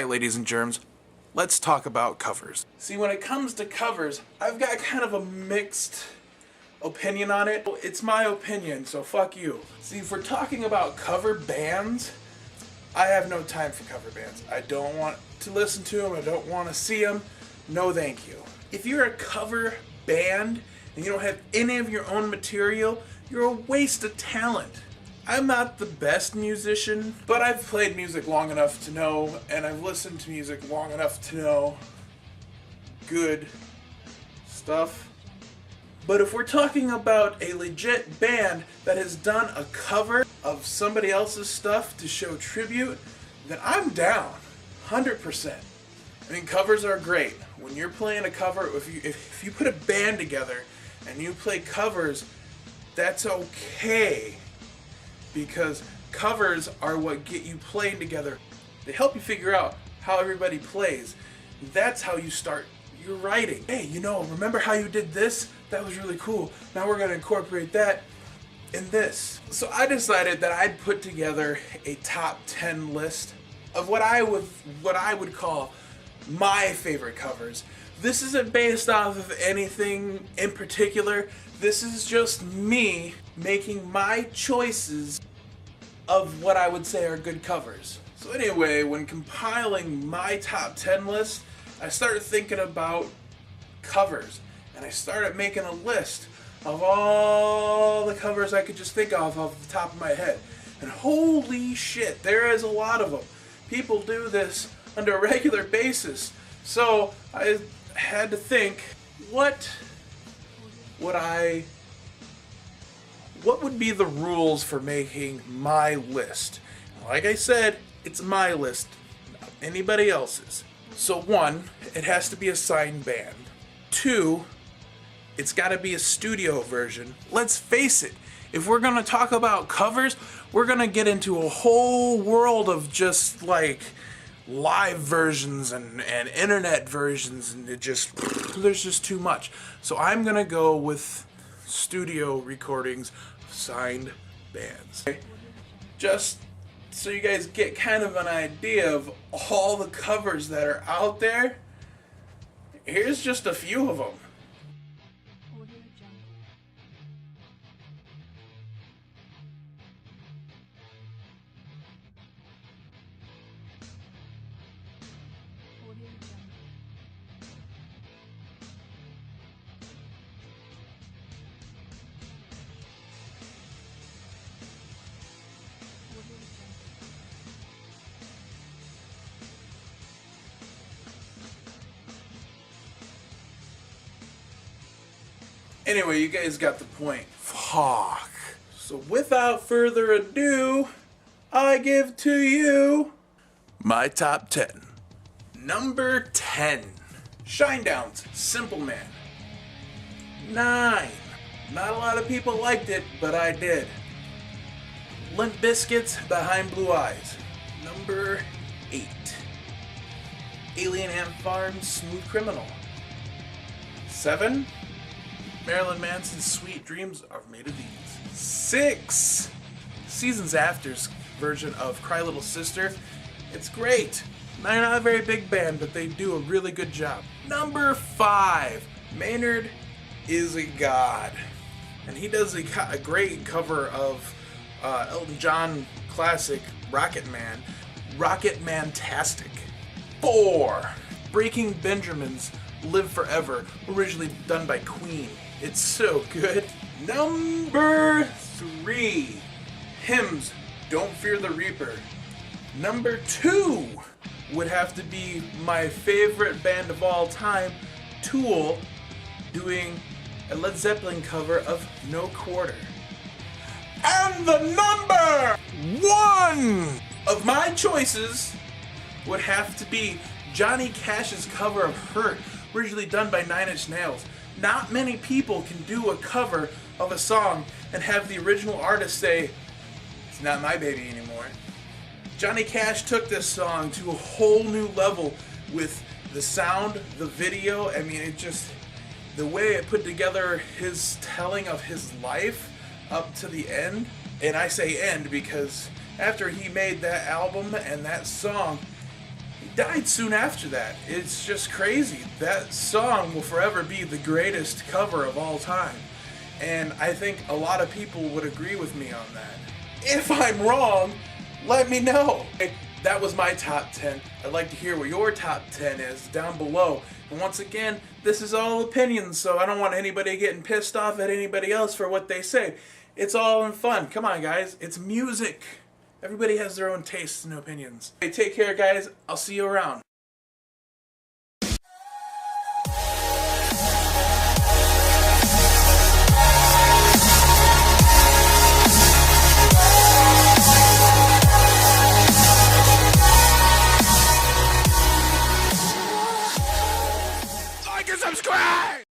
Alright, ladies and germs, let's talk about covers. See, when it comes to covers, I've got kind of a mixed opinion on it. It's my opinion, so fuck you. See, if we're talking about cover bands, I have no time for cover bands. I don't want to listen to them, I don't want to see them. No thank you. If you're a cover band and you don't have any of your own material, you're a waste of talent. I'm not the best musician, but I've played music long enough to know, and I've listened to music long enough to know good stuff. But if we're talking about a legit band that has done a cover of somebody else's stuff to show tribute, then I'm down, 100%. I mean, covers are great. When you're playing a cover, if you put a band together and you play covers, that's okay. Because covers are what get you playing together. They help you figure out how everybody plays. That's how you start your writing. Hey, remember how you did this? That was really cool. Now we're gonna incorporate that in this. So I decided that I'd put together a top 10 list of what I would call my favorite covers. This isn't based off of anything in particular. This is just me making my choices of what I would say are good covers. So anyway, when compiling my top 10 list, I started thinking about covers, and I started making a list of all the covers I could just think of off the top of my head. And holy shit, there is a lot of them. People do this on a regular basis. So I had to think, what would be the rules for making my list? Like I said, it's my list, not anybody else's. So 1, it has to be a signed band. 2, it's got to be a studio version. Let's face it, if we're going to talk about covers, we're going to get into a whole world of just like live versions and internet versions, and there's just too much. So I'm going to go with studio recordings of signed bands. Okay? Just so you guys get kind of an idea of all the covers that are out there, here's just a few of them. Anyway, you guys got the point. Fuck. So without further ado, I give to you my top 10. Number 10. Shinedown's Simple Man. 9. Not a lot of people liked it, but I did. Limp Bizkit's Behind Blue Eyes. Number 8. Alien Ant Farm's Smooth Criminal. 7. Marilyn Manson's Sweet Dreams Are Made of These. 6. Seasons After's version of Cry Little Sister. It's great. They're not a very big band, but they do a really good job. Number 5. Maynard is a God. And he does a great cover of Elton John classic Rocket Man. Rocket Man-tastic. 4. Breaking Benjamin's Live Forever, originally done by Queen. It's so good. Number 3. Hymns, Don't Fear the Reaper. Number 2 would have to be my favorite band of all time, Tool, doing a Led Zeppelin cover of No Quarter. And the number 1 of my choices would have to be Johnny Cash's cover of Hurt, originally done by 9 Inch Nails. Not many people can do a cover of a song and have the original artist say, "It's not my baby anymore." Johnny Cash took this song to a whole new level with the sound, the video. I mean, the way it put together his telling of his life up to the end. And I say end because after he made that album and that song, he died soon after that. It's just crazy. That song will forever be the greatest cover of all time. And I think a lot of people would agree with me on that. If I'm wrong, let me know. That was my top 10. I'd like to hear what your top 10 is down below. And once again, this is all opinions, so I don't want anybody getting pissed off at anybody else for what they say. It's all in fun. Come on, guys. It's music. Everybody has their own tastes and opinions. Hey, take care, guys. I'll see you around.